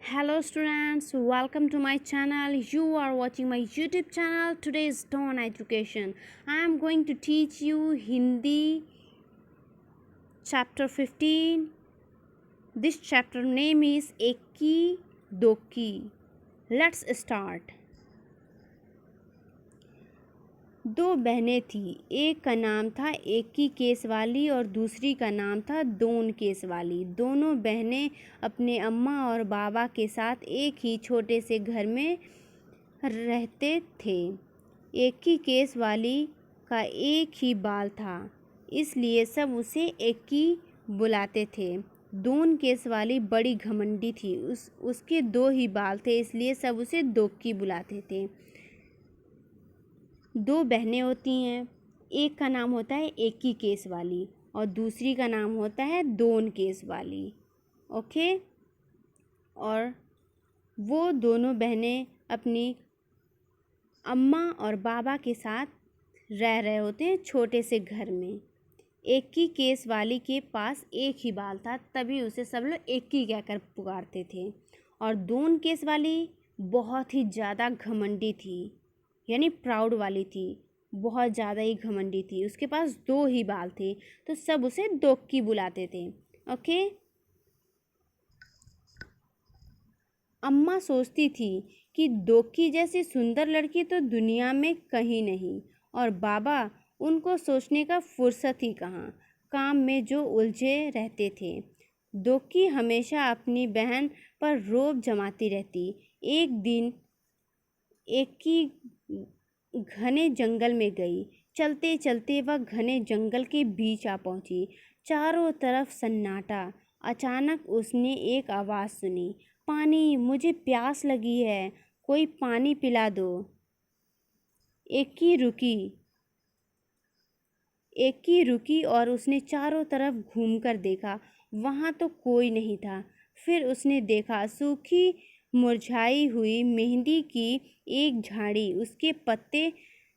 Hello students, welcome to my channel. You are watching my YouTube channel. Today is Dawn Education. I am going to teach you Hindi chapter 15. This chapter name is Ekki Dokki. Let's start. दो बहनें थीं। एक का नाम था एकी case वाली और दूसरी का नाम था दोन केस वाली। दोनों बहनें अपने अम्मा और बाबा के साथ एक ही छोटे से घर में रहते थे। एकी केस वाली का एक ही बाल था, इसलिए सब उसे एकी बुलाते थे। दोन केस वाली बड़ी घमंडी थी। उसके दो ही बाल थे, इसलिए सब उसे दोक्की बुलाते थे। दो बहनें होती हैं, एक का नाम होता है एकी केस वाली और दूसरी का नाम होता है दोन केस वाली। ओके, और वो दोनों बहनें अपनी अम्मा और बाबा के साथ रह रहे होते हैं छोटे से घर में। एकी केस वाली के पास एक ही बाल था, तभी उसे सब लोग एकी कहकर पुकारते थे। और दोन केस वाली बहुत ही ज़्यादा घमंडी थी, यानी प्राउड वाली थी, बहुत ज़्यादा ही घमंडी थी। उसके पास दो ही बाल थे, तो सब उसे दोक्की बुलाते थे। ओके, अम्मा सोचती थी कि दोक्की जैसी सुंदर लड़की तो दुनिया में कहीं नहीं, और बाबा उनको सोचने का फुर्सत ही कहाँ, काम में जो उलझे रहते थे। दोक्की हमेशा अपनी बहन पर रोब जमाती रहती। एक दिन एकी घने जंगल में गई। चलते चलते वह घने जंगल के बीच आ पहुंची। चारों तरफ सन्नाटा। अचानक उसने एक आवाज़ सुनी, पानी, मुझे प्यास लगी है, कोई पानी पिला दो। एकी रुकी एकी रुकी और उसने चारों तरफ घूमकर देखा। वहाँ तो कोई नहीं था। फिर उसने देखा सूखी मुरझाई हुई मेहंदी की एक झाड़ी, उसके पत्ते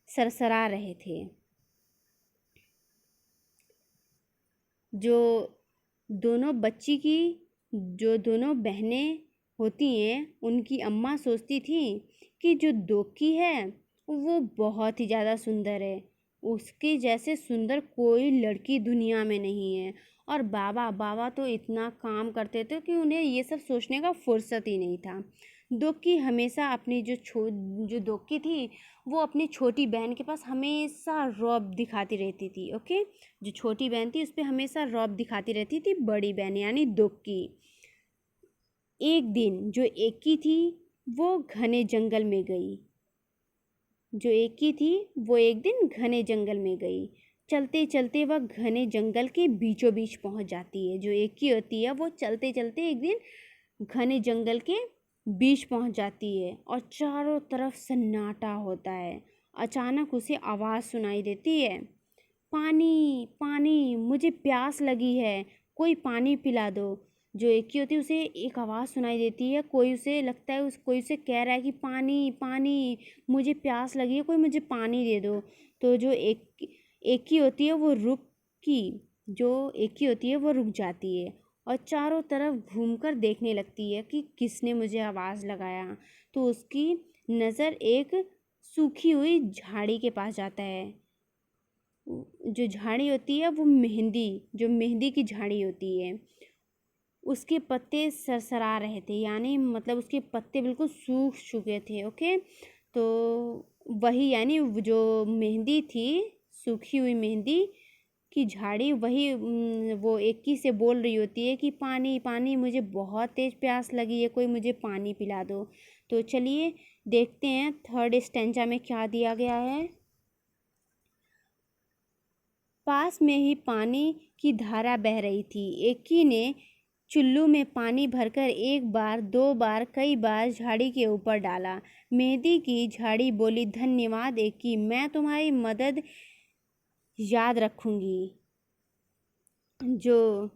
सरसरा रहे थे। जो दोनों बहनें होती हैं, उनकी अम्मा सोचती थी कि जो दोक्की है वो बहुत ही ज़्यादा सुंदर है, उसके जैसे सुंदर कोई लड़की दुनिया में नहीं है। और बाबा तो इतना काम करते थे कि उन्हें ये सब सोचने का फुर्सत ही नहीं था। दोक्की हमेशा अपनी जो दोक्की थी वो अपनी छोटी बहन के पास हमेशा रौब दिखाती रहती थी। ओके, जो छोटी बहन थी उस पर हमेशा रौब दिखाती रहती थी बड़ी बहन यानी दोक्की। एक दिन जो एकी थी वो घने जंगल में गई। एक दिन घने जंगल में गई। चलते चलते वह घने जंगल के बीचों बीच पहुंच जाती है। जो एकी होती है वो चलते चलते एक दिन घने जंगल के बीच पहुंच जाती है और चारों तरफ सन्नाटा होता है। अचानक उसे आवाज़ सुनाई देती है, पानी, पानी, मुझे प्यास लगी है, कोई पानी पिला दो। जो एकी होती है उसे एक आवाज़ सुनाई देती है, कोई उसे लगता है कोई उसे कह रहा है कि पानी, पानी, मुझे प्यास लगी है, कोई मुझे पानी दे दो। तो जो एकी होती है वो रुक जाती है और चारों तरफ घूमकर देखने लगती है कि किसने मुझे आवाज़ लगाया। तो उसकी नज़र एक सूखी हुई झाड़ी के पास जाता है। जो झाड़ी होती है वो मेहंदी की झाड़ी होती है। उसके पत्ते सरसरा रहे थे, यानी मतलब उसके पत्ते बिल्कुल सूख चुके थे। ओके, तो वही यानी जो मेहंदी थी, सूखी हुई मेहंदी की झाड़ी, वही वो एकी से बोल रही होती है कि पानी, पानी, मुझे बहुत तेज़ प्यास लगी है, कोई मुझे पानी पिला दो। तो चलिए देखते हैं थर्ड स्टेंजा में क्या दिया गया है। पास में ही पानी की धारा बह रही थी। एकी ने चुल्लू में पानी भरकर एक बार, दो बार, कई बार झाड़ी के ऊपर डाला। मेहंदी की झाड़ी बोली, धन्यवाद एकी, मैं तुम्हारी मदद याद रखूंगी। जो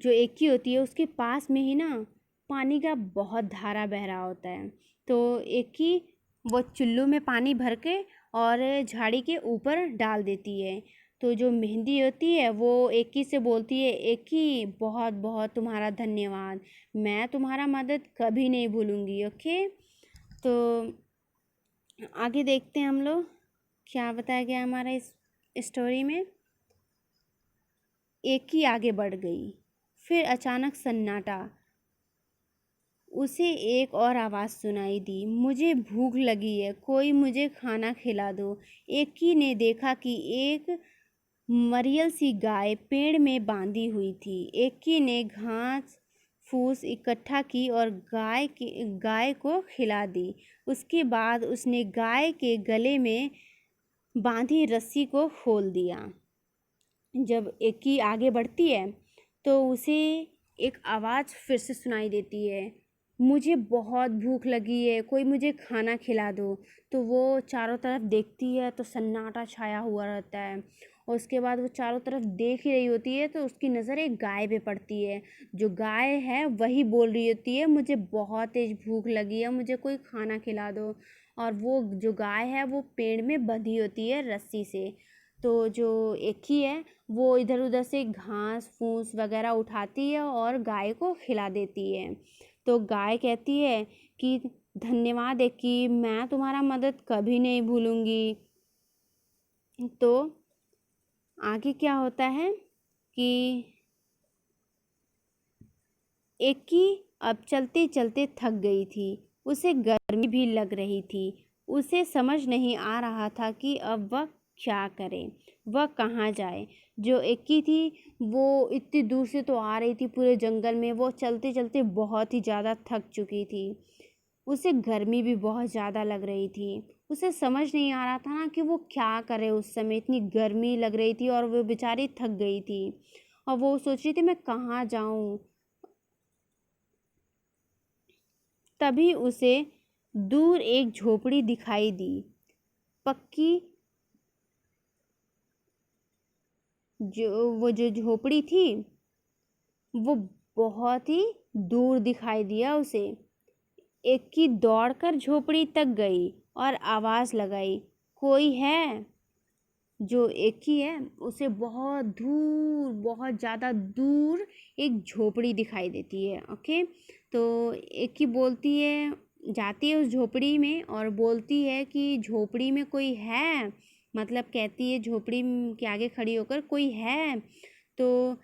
एकी होती है उसके पास में ही ना पानी का बहुत धारा बह रहा होता है। तो एकी वो चुल्लू में पानी भर के और झाड़ी के ऊपर डाल देती है। तो जो मेहंदी होती है वो एकी से बोलती है, एकी बहुत बहुत तुम्हारा धन्यवाद, मैं तुम्हारा मदद कभी नहीं भूलूंगी। ओके, तो आगे देखते हैं हम लोग क्या बताया गया हमारा इस स्टोरी में। एकी आगे बढ़ गई, फिर अचानक सन्नाटा। उसे एक और आवाज़ सुनाई दी, मुझे भूख लगी है, कोई मुझे खाना खिला दो। एकी ने देखा कि एक मरियल सी गाय पेड़ में बांधी हुई थी। एकी ने घास फूस इकट्ठा की और गाय को खिला दी। उसके बाद उसने गाय के गले में बांधी रस्सी को खोल दिया। जब एकी आगे बढ़ती है तो उसे एक आवाज़ फिर से सुनाई देती है, मुझे बहुत भूख लगी है, कोई मुझे खाना खिला दो। तो वो चारों तरफ देखती है तो सन्नाटा छाया हुआ रहता है, और उसके बाद वो चारों तरफ देख ही रही होती है तो उसकी नज़र एक गाय पे पड़ती है। जो गाय है वही बोल रही होती है, मुझे बहुत तेज भूख लगी है, मुझे कोई खाना खिला दो। और वो जो गाय है वो पेड़ में बंधी होती है रस्सी से। तो जो एकी है वो इधर उधर से घास फूस वगैरह उठाती है और गाय को खिला देती है। तो गाय कहती है कि धन्यवाद एकी, मैं तुम्हारा मदद कभी नहीं भूलूंगी। तो आगे क्या होता है कि एकी अब चलते चलते थक गई थी, उसे गर्मी भी लग रही थी। उसे समझ नहीं आ रहा था कि अब वह क्या करे, वह कहाँ जाए। जो एकी थी वो इतनी दूर से तो आ रही थी पूरे जंगल में, वो चलते चलते बहुत ही ज़्यादा थक चुकी थी। उसे गर्मी भी बहुत ज़्यादा लग रही थी। उसे समझ नहीं आ रहा था ना कि वो क्या करे, उस समय इतनी गर्मी लग रही थी और वो बेचारी थक गई थी। और वो सोच रही थी मैं कहाँ जाऊँ। तभी उसे दूर एक झोपड़ी दिखाई दी। पक्की जो झोपड़ी थी वो बहुत ही दूर दिखाई दिया उसे। एकी दौड़कर झोपड़ी तक गई और आवाज़ लगाई, कोई है? जो एकी है उसे बहुत दूर, बहुत ज़्यादा दूर एक झोपड़ी दिखाई देती है। ओके, तो एकी बोलती है, जाती है उस झोपड़ी में और बोलती है कि झोपड़ी में कोई है, मतलब कहती है झोपड़ी के आगे खड़ी होकर, कोई है? तो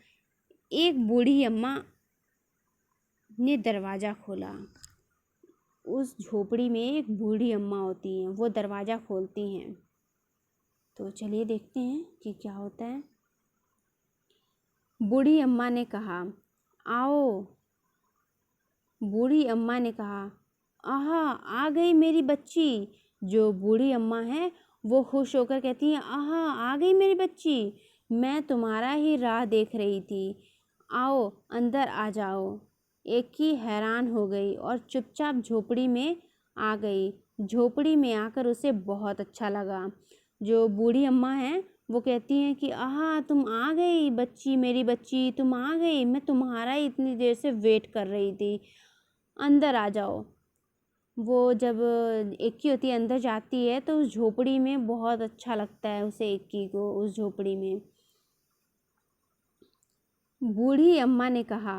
एक बूढ़ी अम्मा ने दरवाज़ा खोला। उस झोपड़ी में एक बूढ़ी अम्मा होती हैं, वो दरवाज़ा खोलती हैं। तो चलिए देखते हैं कि क्या होता है। बूढ़ी अम्मा ने कहा, आओ। बूढ़ी अम्मा ने कहा, आहा, आ गई मेरी बच्ची। जो बूढ़ी अम्मा है वो खुश होकर कहती है, आहा, आ गई मेरी बच्ची, मैं तुम्हारा ही राह देख रही थी, आओ अंदर आ जाओ। एक ही हैरान हो गई और चुपचाप झोपड़ी में आ गई। झोपड़ी में आकर उसे बहुत अच्छा लगा। जो बूढ़ी अम्मा हैं वो कहती हैं कि आहा, तुम आ गई बच्ची, मेरी बच्ची, तुम आ गई, मैं तुम्हारा ही इतनी देर से वेट कर रही थी, अंदर आ जाओ। वो जब एकी होती है अंदर जाती है तो उस झोपड़ी में बहुत अच्छा लगता है उसे, एकी को उस झोपड़ी में। बूढ़ी अम्मा ने कहा,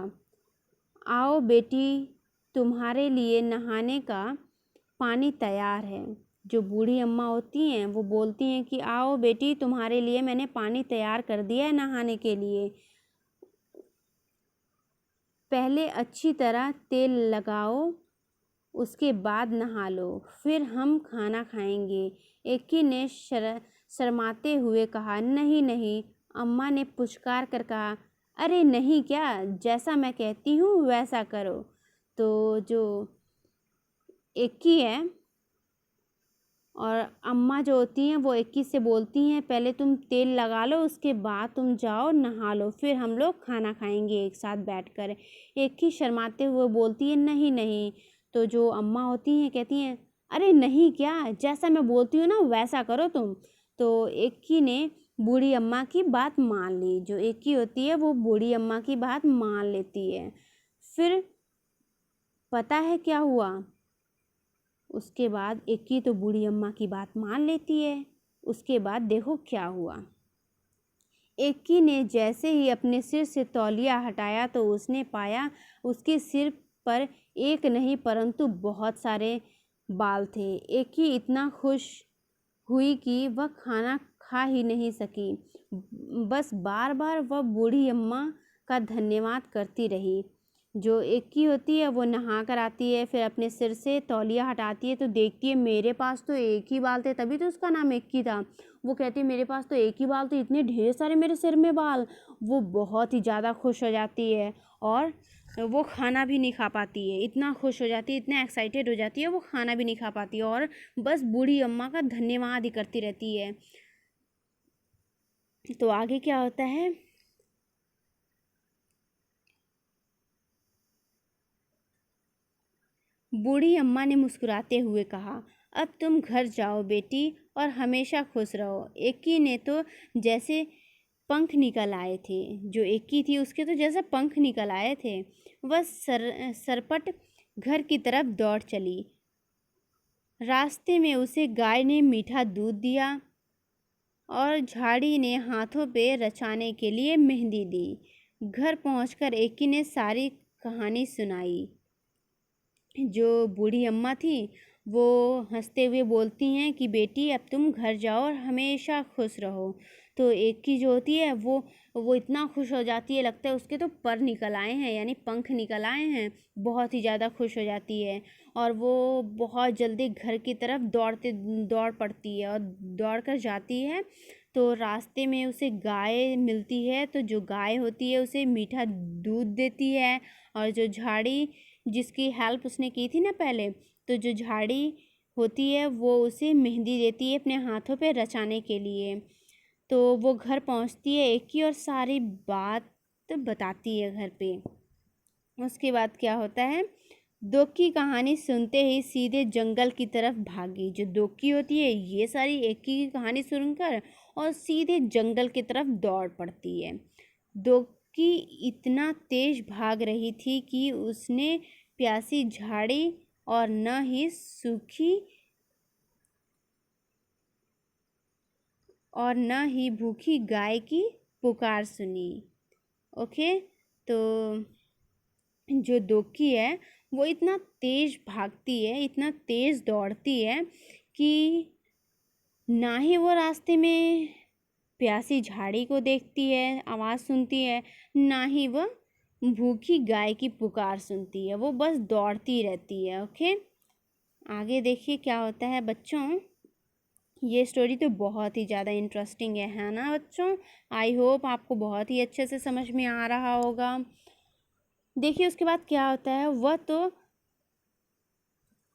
आओ बेटी, तुम्हारे लिए नहाने का पानी तैयार है। जो बूढ़ी अम्मा होती हैं वो बोलती हैं कि आओ बेटी, तुम्हारे लिए मैंने पानी तैयार कर दिया है नहाने के लिए। पहले अच्छी तरह तेल लगाओ, उसके बाद नहा लो, फिर हम खाना खाएंगे। एकी ने शर्माते हुए कहा, नहीं नहीं। अम्मा ने पुचकार कर कहा, अरे नहीं क्या, जैसा मैं कहती हूँ वैसा करो। तो जो एकी है और अम्मा जो होती हैं वो एकी से बोलती हैं, पहले तुम तेल लगा लो, उसके बाद तुम जाओ नहा लो, फिर हम लोग खाना खाएंगे एक साथ बैठकर। एकी शर्माते हुए बोलती है, नहीं नहीं। तो जो अम्मा होती हैं कहती हैं, अरे नहीं क्या, जैसा मैं बोलती हूँ ना वैसा करो तुम। तो एकी ने बूढ़ी अम्मा की बात मान ली। जो एकी होती है वो बूढ़ी अम्मा की बात मान लेती है। फिर पता है क्या हुआ? उसके बाद एकी तो बूढ़ी अम्मा की बात मान लेती है। उसके बाद देखो क्या हुआ। एकी ने जैसे ही अपने सिर से तौलिया हटाया तो उसने पाया उसके सिर पर एक नहीं परंतु बहुत सारे बाल थे। एकी इतना खुश हुई कि वह खाना खा ही नहीं सकी। बस बार बार वह बूढ़ी अम्मा का धन्यवाद करती रही। जो एकी होती है वो नहा कर आती है, फिर अपने सिर से तौलिया हटाती है तो देखती है मेरे पास तो एक ही बाल थे, तभी तो उसका नाम एकी था। वो कहती है मेरे पास तो एक ही बाल थे, इतने ढेर सारे मेरे सिर में बाल। वो बहुत ही ज़्यादा खुश हो जाती है और वो खाना भी नहीं खा पाती है। इतना खुश हो जाती है, इतना एक्साइटेड हो जाती है, वो खाना भी नहीं खा पाती है और बस बूढ़ी अम्मा का धन्यवाद ही करती रहती है। तो आगे क्या होता है? बूढ़ी अम्मा ने मुस्कुराते हुए कहा, अब तुम घर जाओ बेटी और हमेशा खुश रहो। एकी ने तो जैसे पंख निकल आए थे। जो एकी थी उसके तो जैसे पंख निकल आए थे। वह सरपट घर की तरफ दौड़ चली। रास्ते में उसे गाय ने मीठा दूध दिया और झाड़ी ने हाथों पे रचाने के लिए मेहंदी दी। घर पहुंचकर एकी ने सारी कहानी सुनाई। जो बूढ़ी अम्मा थी वो हंसते हुए बोलती हैं कि बेटी अब तुम घर जाओ और हमेशा खुश रहो। तो एक की जो होती है वो इतना खुश हो जाती है, लगता है उसके तो पर निकल आए हैं, यानी पंख निकल आए हैं। बहुत ही ज़्यादा खुश हो जाती है और वो बहुत जल्दी घर की तरफ दौड़ पड़ती है और दौड़ कर जाती है। तो रास्ते में उसे गाय मिलती है, तो जो गाय होती है उसे मीठा दूध देती है और जो झाड़ी जिसकी हेल्प उसने की थी ना पहले, तो जो झाड़ी होती है वो उसे मेहंदी देती है अपने हाथों पे रचाने के लिए। तो वो घर पहुंचती है एक ही और सारी बात बताती है घर पे। उसके बाद क्या होता है? दोक्की कहानी सुनते ही सीधे जंगल की तरफ भागी। जो दोक्की होती है ये सारी एक की कहानी सुनकर और सीधे जंगल की तरफ दौड़ पड़ती है। दोक्की इतना तेज भाग रही थी कि उसने प्यासी झाड़ी और न ही सूखी और न ही भूखी गाय की पुकार सुनी। ओके, तो जो दोक्की है वो इतना तेज भागती है, इतना तेज दौड़ती है कि ना ही वो रास्ते में प्यासी झाड़ी को देखती है, आवाज़ सुनती है, ना ही वह भूखी गाय की पुकार सुनती है। वो बस दौड़ती रहती है। ओके, आगे देखिए क्या होता है बच्चों। ये स्टोरी तो बहुत ही ज़्यादा इंटरेस्टिंग है ना बच्चों? आई होप आपको बहुत ही अच्छे से समझ में आ रहा होगा। देखिए उसके बाद क्या होता है। वह तो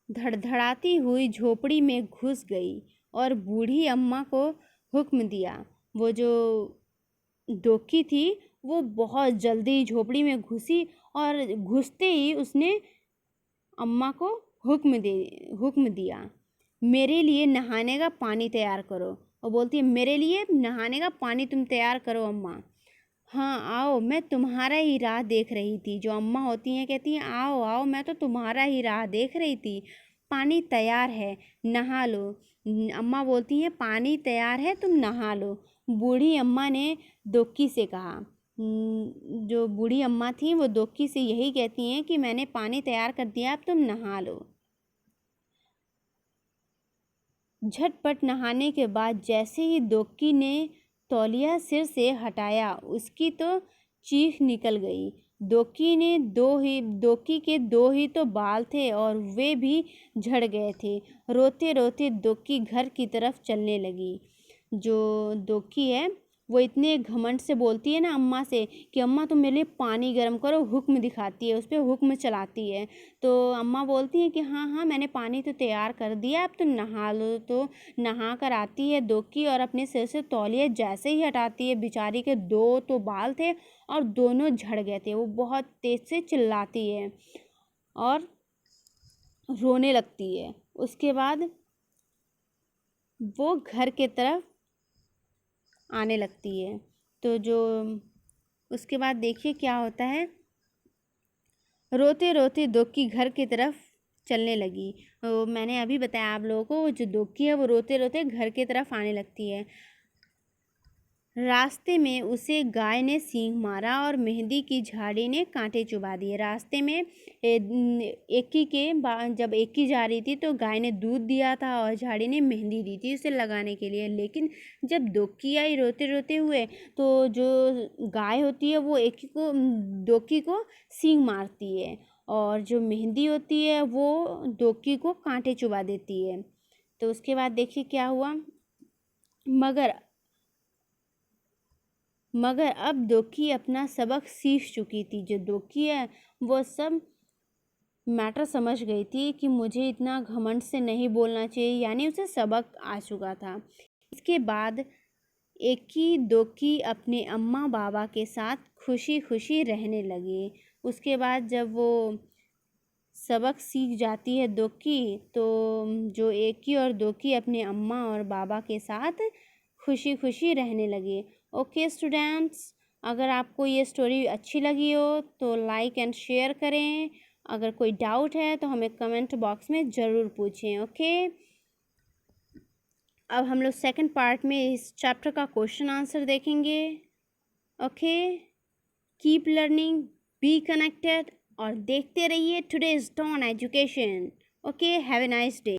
धड़धड़ाती हुई झोपड़ी में घुस गई और बूढ़ी अम्मा को हुक्म दिया। वो जो दोक्की थी वो बहुत जल्दी झोपड़ी में घुसी और घुसते ही उसने अम्मा को हुक्म दिया, मेरे लिए नहाने का पानी तैयार करो। और बोलती है मेरे लिए नहाने का पानी तुम तैयार करो अम्मा। हाँ आओ, मैं तुम्हारा ही राह देख रही थी। जो अम्मा होती हैं कहती हैं आओ आओ, मैं तो तुम्हारा ही राह देख रही थी। पानी तैयार है, नहा लो। अम्मा बोलती हैं पानी तैयार है, तुम नहा लो। बूढ़ी अम्मा ने दोक्की से कहा। जो बूढ़ी अम्मा थी वो दोक्की से यही कहती हैं कि मैंने पानी तैयार कर दिया, अब तुम नहा लो। झटपट नहाने के बाद जैसे ही दोक्की ने तौलिया सिर से हटाया उसकी तो चीख निकल गई। दोक्की के दो ही तो बाल थे और वे भी झड़ गए थे। रोते रोते दोक्की घर की तरफ चलने लगी। जो दोक्की है वो इतने घमंड से बोलती है ना अम्मा से कि अम्मा तुम मेरे लिए पानी गर्म करो, हुक्म दिखाती है, उस पर हुक्म चलाती है। तो अम्मा बोलती हैं कि हाँ हाँ मैंने पानी तो तैयार कर दिया, अब तुम नहा लो। तो नहा कर आती है दोक्की और अपने सिर से तौलिया जैसे ही हटाती है, बेचारी के दो तो बाल थे और दोनों झड़ गए थे। वो बहुत तेज से चिल्लाती है और रोने लगती है। उसके बाद वो घर के तरफ आने लगती है। तो जो उसके बाद देखिए क्या होता है। रोते रोते दोक्की घर की तरफ चलने लगी। मैंने अभी बताया आप लोगों को, जो दोक्की है वो रोते रोते घर की तरफ आने लगती है। रास्ते में उसे गाय ने सींग मारा और मेहंदी की झाड़ी ने कांटे चुभा दिए। रास्ते में जब एकी जा रही थी तो गाय ने दूध दिया था और झाड़ी ने मेहंदी दी थी उसे लगाने के लिए। लेकिन जब दोक्की आई रोते रोते हुए तो जो गाय होती है वो दोक्की को सींग मारती है और जो मेहंदी होती है वो दोक्की को कांटे चुभा देती है। तो उसके बाद देखिए क्या हुआ। मगर अब दोक्की अपना सबक सीख चुकी थी। जो दोक्की है वो सब मैटर समझ गई थी कि मुझे इतना घमंड से नहीं बोलना चाहिए, यानी उसे सबक आ चुका था। इसके बाद एकी दोक्की अपने अम्मा बाबा के साथ खुशी खुशी रहने लगी। उसके बाद जब वो सबक सीख जाती है दोक्की तो जो एकी और दोक्की अपने अम्मा और बाबा के साथ खुशी खुशी रहने लगे। ओके स्टूडेंट्स, अगर आपको ये स्टोरी अच्छी लगी हो तो लाइक एंड शेयर करें। अगर कोई डाउट है तो हमें कमेंट बॉक्स में ज़रूर पूछें। ओके, अब हम लोग सेकंड पार्ट में इस चैप्टर का क्वेश्चन आंसर देखेंगे। Okay, keep learning, be connected और देखते रहिए today's tone education. Okay, have a nice day.